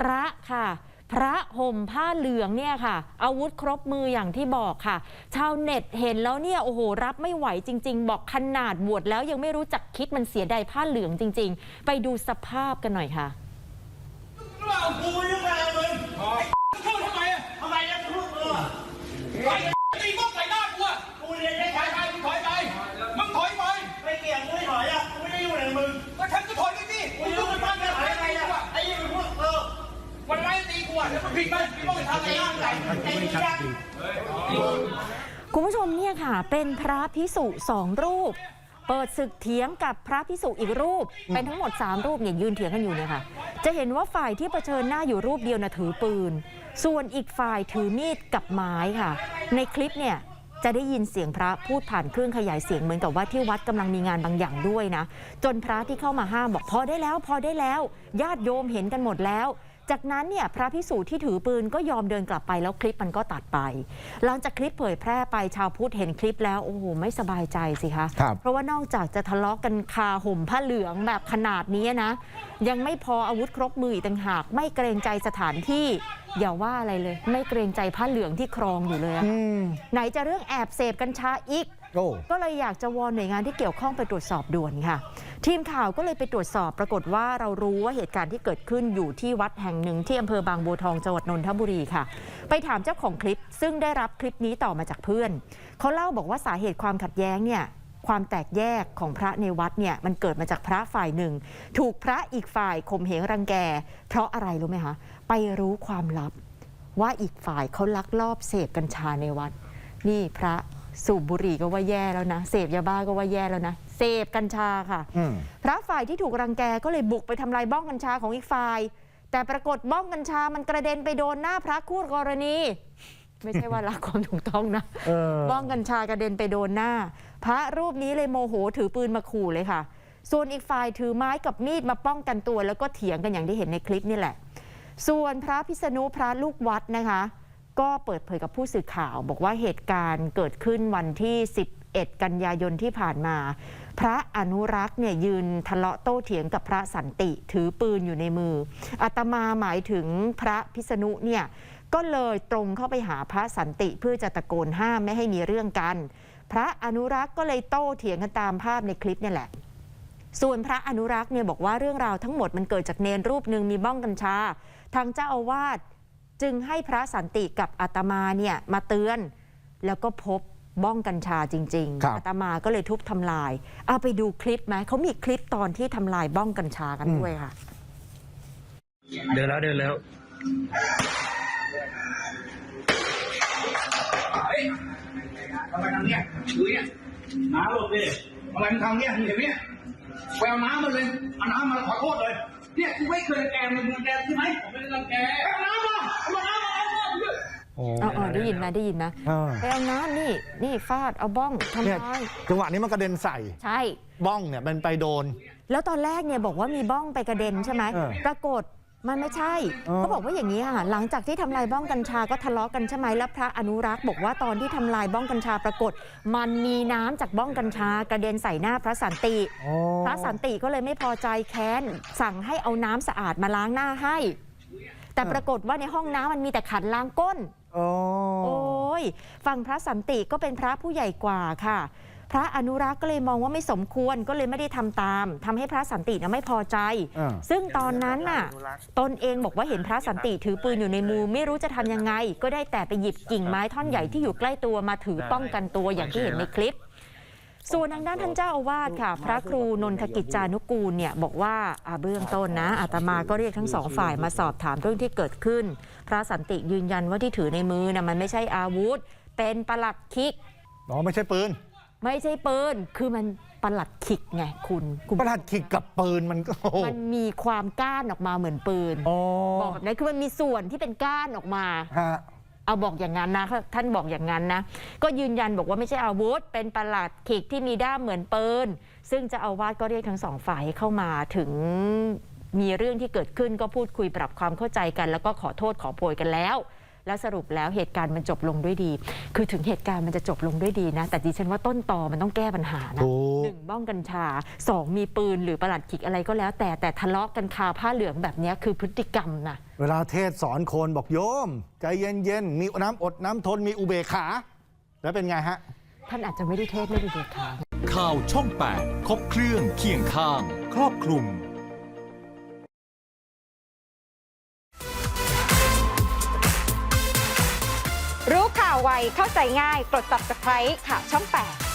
ระค่ะพระห่มผ้าเหลืองเนี่ยค่ะอาวุธครบมืออย่างที่บอกค่ะชาวเน็ตเห็นแล้วเนี่ยโอ้โหรับไม่ไหวจริงๆบอกขนาดบวชแล้วยังไม่รู้จักคิดมันเสียดายผ้าเหลืองจริงๆไปดูสภาพกันหน่อยค่ะกูยังไงมึงพูดทำไมอ่ะทำไมยังพูดมึงอ่ะไอ้ตีบ้องใส่หน้ากูอ่ะกูเรียนได้ใครไปมึงถอยไปมึงถอยไปไม่เกี่ยงกูไม่ถอยอ่ะกูไม่ได้อยู่ในมึงก็ฉันก็ถอยไปสิกูยุ่งกับมันจะถอยยังไงอ่ะไอ้ยี่มึงพูดวันไม่ตีกูอ่ะแล้วมันผิดไหมตีบ้องทำอะไรร่างกายไอ้นี่ชักคุณผู้ชมเนี่ยค่ะเป็นพระภิกษุ2 รูปเปิดศึกเถียงกับพระภิกษุอีกรูปเป็นทั้งหมด3 รูปเนี่ยยืนเถียงกันอยู่เนี่ยค่ะจะเห็นว่าฝ่ายที่เผชิญหน้าอยู่รูปเดียวนะถือปืนส่วนอีกฝ่ายถือมีดกับไม้ค่ะในคลิปเนี่ยจะได้ยินเสียงพระพูดผ่านเครื่องขยายเสียงเหมือนกับว่าที่วัดกำลังมีงานบางอย่างด้วยนะจนพระที่เข้ามาห้ามบอกพอได้แล้วพอได้แล้วญาติโยมเห็นกันหมดแล้วจากนั้นเนี่ยพระภิกษุที่ถือปืนก็ยอมเดินกลับไปแล้วคลิปมันก็ตัดไปหลังจากคลิปเผยแพร่ไปชาวพุทธเห็นคลิปแล้วโอ้โหไม่สบายใจสิคะเพราะว่านอกจากจะทะเลาะกันคาห่มผ้าเหลืองแบบขนาดนี้นะยังไม่พออาวุธครบมืออีกต่างหากไม่เกรงใจสถานที่อย่าว่าอะไรเลยไม่เกรงใจผ้าเหลืองที่ครองอยู่เลยไหนจะเรื่องแอบเสพกัญชาอีกก็เลยอยากจะวอนหน่วยงานที่เกี่ยวข้องไปตรวจสอบด่วนค่ะทีมข่าวก็เลยไปตรวจสอบปรากฏว่าเรารู้ว่าเหตุการณ์ที่เกิดขึ้นอยู่ที่วัดแห่งหนึ่งที่อำเภอบางบัวทองจังหวัดนนทบุรีค่ะไปถามเจ้าของคลิปซึ่งได้รับคลิปนี้ต่อมาจากเพื่อนเขาเล่าบอกว่าสาเหตุความขัดแย้งเนี่ยความแตกแยกของพระในวัดเนี่ยมันเกิดมาจากพระฝ่ายหนึ่งถูกพระอีกฝ่ายข่มเหงรังแกเพราะอะไรรู้ไหมคะไปรู้ความลับว่าอีกฝ่ายเขาลักลอบเสพกัญชาในวัดนี่พระสูบบุหรี่ก็ว่าแย่แล้วนะเสพยาบ้าก็ว่าแย่แล้วนะเสพกัญชาค่ะพระฝ่ายที่ถูกรังแกก็เลยบุกไปทำลายบ้องกัญชาของอีกฝ่ายแต่ปรากฏบ้องกัญชามันกระเด็นไปโดนหน้าพระคู่กรณีไม่ใช่ว่ารักความถูกต้องนะบ้องกัญชากระเด็นไปโดนหน้าพระรูปนี้เลยโมโหถือปืนมาขู่เลยค่ะส่วนอีกฝ่ายถือไม้กับมีดมาป้องกันตัวแล้วก็เถียงกันอย่างที่เห็นในคลิปนี่แหละส่วนพระพิษณุพระลูกวัดนะคะก็เปิดเผยกับผู้สื่อข่าวบอกว่าเหตุการณ์เกิดขึ้นวันที่11 กันยายนที่ผ่านมาพระอนุรักษ์เนี่ยยืนทะเลาะโต้เถียงกับพระสันติถือปืนอยู่ในมืออาตมาหมายถึงพระพิษณุเนี่ยก็เลยตรงเข้าไปหาพระสันติเพื่อจะตะโกนห้ามไม่ให้มีเรื่องกันพระอนุรักษ์ก็เลยโต้เถียงกันตามภาพในคลิปนี่แหละส่วนพระอนุรักษ์เนี่ยบอกว่าเรื่องราวทั้งหมดมันเกิดจากเนรรูปหนึ่งมีบ้องกัญชาทางเจ้าอาวาสจึงให้พระสันติกับอาตมาเนี่ยมาเตือนแล้วก็พบบ้องกัญชาจริงๆอาตมาก็เลยทุบทำลายเอาไปดูคลิปไหมเขามีคลิปตอนที่ทำลายบ้องกัญชากันด้วยค่ะเดินแล้วทำไมทำเนี่ยดูเนี่ยน้ำหลบดิทำไมมึงทำเนี่ยมึงเห็นไหมเนี่ยแววน้ำมาเลยเอาน้ำมาขอโทษเลยเนี่ยกูไม่เคยแกมึงแกใช่ไหมผมไม่ได้รังแกเอาน้ำมาได้ยินนะไปเอาน้ำนี่ฟาดเอาบ้องทำร้ายจังหวะนี้มันกระเด็นใส่ใช่บ้องเนี่ยมันไปโดนแล้วตอนแรกเนี่ยบอกว่ามีบ้องไปกระเด็นใช่ไหมปรากฏมันไม่ใช่เขาบอกว่าอย่างนี้ค่ะหลังจากที่ทำลายบ้องกัญชาก็ทะเลาะกันใช่ไหมแล้วพระอนุรักษ์บอกว่าตอนที่ทำลายบ้องกัญชาปรากฏมันมีน้ำจากบ้องกัญชากระเด็นใส่หน้าพระสันติพระสันติก็เลยไม่พอใจแค้นสั่งให้เอาน้ำสะอาดมาล้างหน้าให้แต่ปรากฏว่าในห้องน้ำมันมีแต่ขันล้างก้นโอ้ยฝั่งพระสันติก็เป็นพระผู้ใหญ่กว่าค่ะพระอนุรักษ์ก็เลยมองว่าไม่สมควรก็เลยไม่ได้ทำตามทำให้พระสันติไม่พอใจซึ่งตอนนั้นน่ะตนเองบอกว่าเห็นพระสันติถือปืนอยู่ในมือไม่รู้จะทำยังไงก็ได้แต่ไปหยิบกิ่งไม้ท่อนใหญ่ที่อยู่ใกล้ตัวมาถือป้องกันตัวอย่างที่เห็นในคลิปส่วนทางด้านท่านเจ้าอาวาสค่ะพระครูนนทกิจจานุกูลเนี่ยบอกว่าเบื้องต้นนะอาตมาก็เรียกทั้ง2 ฝ่ายมาสอบถามเรื่องที่เกิดขึ้นพระสันติยืนยันว่าที่ถือในมือนะมันไม่ใช่อาวุธเป็นปลัดขิกไม่ใช่ปืนไม่ใช่ปืนคือมันปลัดขิกไงคุณปลัดขิกกับปืนมันมีความก้านออกมาเหมือนปืนบอกแบบนี้คือมันมีส่วนที่เป็นก้านออกมาเอาบอกอย่างนั้นนะท่านบอกอย่างนั้นนะก็ยืนยันบอกว่าไม่ใช่อาวุธเป็นปลัดขิกที่มีด้ามเหมือนปืนซึ่งเจ้าอาวาสก็เรียกทั้ง2 ฝ่ายให้เข้ามาถึงมีเรื่องที่เกิดขึ้นก็พูดคุยปรับความเข้าใจกันแล้วก็ขอโทษขอโพยกันแล้ว แล้วสรุปแล้วเหตุการณ์มันจบลงด้วยดี คือถึงเหตุการณ์มันจะจบลงด้วยดีนะแต่ดิฉันว่าต้นตอมันต้องแก้ปัญหานะ 1 บ้องกัญชา 2 มีปืนหรือประหลัดขิกอะไรก็แล้วแต่ทะเลาะกันคาผ้าเหลืองแบบนี้คือพฤติกรรมนะเวลาเทศสอนคนบอกโยม ใจเย็นๆ มีน้ำอดน้ำทนมีอุเบกขา แล้วเป็นไงฮะ ท่านอาจจะไม่ได้เทศไม่ได้เด็ดขาด ข่าวช่อง 8 ครบเครื่องเคียงข้าง ครอบคลุมรู้ข่าวไวเข้าใจง่ายกด Subscribe ข่าวช่อง 8